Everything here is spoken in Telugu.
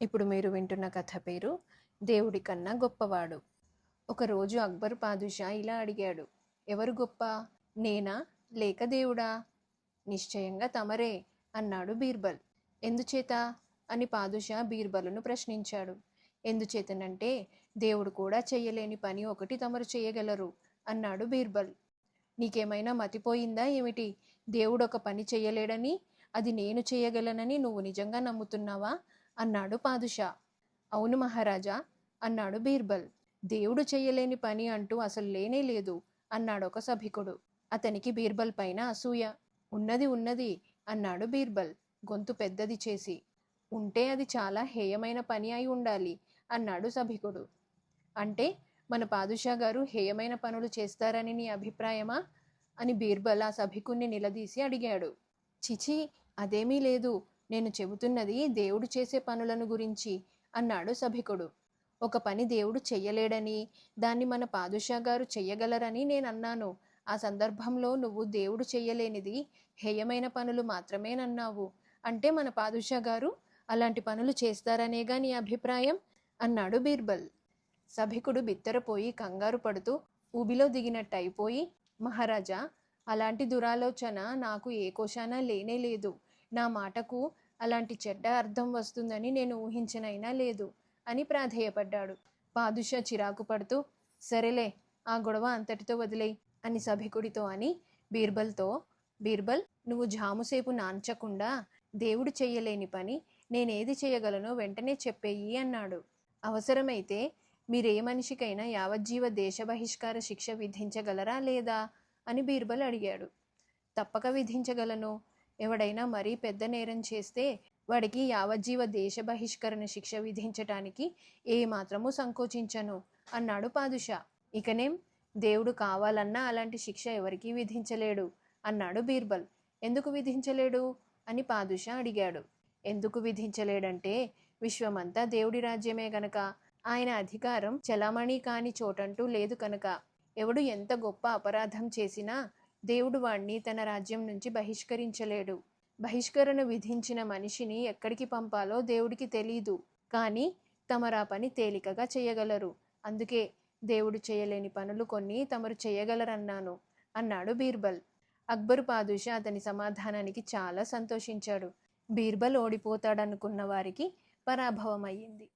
ఇప్పుడు మీరు వింటున్న కథ పేరు దేవుడి కన్నా గొప్పవాడు. ఒకరోజు అక్బర్ పాదుషా ఇలా అడిగాడు, ఎవరు గొప్ప, నేనా లేక దేవుడా? నిశ్చయంగా తమరే అన్నాడు బీర్బల్. ఎందుచేత అని పాదుషా బీర్బలును ప్రశ్నించాడు. ఎందుచేతనంటే దేవుడు కూడా చెయ్యలేని పని ఒకటి తమరు చేయగలరు అన్నాడు బీర్బల్. నీకేమైనా మతిపోయిందా ఏమిటి? దేవుడు ఒక పని చెయ్యలేడని, అది నేను చేయగలనని నువ్వు నిజంగా నమ్ముతున్నావా అన్నాడు పాదుషా. అవును మహారాజా అన్నాడు బీర్బల్. దేవుడు చెయ్యలేని పని అంటూ అసలు లేనే లేదు అన్నాడు ఒక సభికుడు. అతనికి బీర్బల్ పైన అసూయ. ఉన్నది అన్నాడు బీర్బల్ గొంతు పెద్దది చేసి. ఉంటే అది చాలా హేయమైన పని అయి ఉండాలి అన్నాడు సభికుడు. అంటే మన పాదుషా గారు హేయమైన పనులు చేస్తారని నీ అభిప్రాయమా అని బీర్బల్ ఆ సభికుణ్ణి నిలదీసి అడిగాడు. చిచి, అదేమీ లేదు, నేను చెబుతున్నది దేవుడు చేసే పనులను గురించి అన్నాడు సభికుడు. ఒక పని దేవుడు చెయ్యలేడని, దాన్ని మన పాదుషా గారు చెయ్యగలరని నేనన్నాను. ఆ సందర్భంలో నువ్వు దేవుడు చెయ్యలేనిది హేయమైన పనులు మాత్రమేనన్నావు. అంటే మన పాదుషా గారు అలాంటి పనులు చేస్తారనేగా నీ అభిప్రాయం అన్నాడు బీర్బల్. సభికుడు బిత్తరపోయి కంగారు పడుతూ ఊబిలో దిగినట్టయిపోయి, మహారాజా, అలాంటి దురాలోచన నాకు ఏ కోశానా లేనే లేదు. నా మాటకు అలాంటి చెడ్డ అర్థం వస్తుందని నేను ఊహించనైనా లేదు అని ప్రాధేయపడ్డాడు. పాదుషా చిరాకు పడుతూ, సరేలే, ఆ గొడవ అంతటితో వదిలేయ్ అని సభికుడితో అని బీర్బల్తో, బీర్బల్, నువ్వు జాముసేపు నాంచకుండా దేవుడు చెయ్యలేని పని నేనేది చేయగలనో వెంటనే చెప్పేయి అన్నాడు. అవసరమైతే మీరే మనిషికైనా యావజ్జీవ దేశ బహిష్కార శిక్ష విధించగలరా లేదా అని బీర్బల్ అడిగాడు. తప్పక విధించగలను. ఎవడైనా మరీ పెద్ద నేరం చేస్తే వాడికి యావజ్జీవ దేశ బహిష్కరణ శిక్ష విధించటానికి ఏమాత్రమూ సంకోచించను అన్నాడు పాదుషా. ఇకనేం, దేవుడు కావాలన్నా అలాంటి శిక్ష ఎవరికీ విధించలేడు అన్నాడు బీర్బల్. ఎందుకు విధించలేడు అని పాదుషా అడిగాడు. ఎందుకు విధించలేడంటే విశ్వమంతా దేవుడి రాజ్యమే గనక, ఆయన అధికారం చలామణి కాని చోటంటూ లేదు కనుక. ఎవడు ఎంత గొప్ప అపరాధం చేసినా దేవుడు వాణ్ణి తన రాజ్యం నుంచి బహిష్కరించలేడు. బహిష్కరణ విధించిన మనిషిని ఎక్కడికి పంపాలో దేవుడికి తెలీదు. కానీ తమరా పని తేలికగా చేయగలరు. అందుకే దేవుడు చేయలేని పనులు కొన్ని తమరు చేయగలరన్నాను అన్నాడు బీర్బల్. అక్బరు పాదుషా అతని సమాధానానికి చాలా సంతోషించాడు. బీర్బల్ ఓడిపోతాడనుకున్న వారికి పరాభవం అయ్యింది.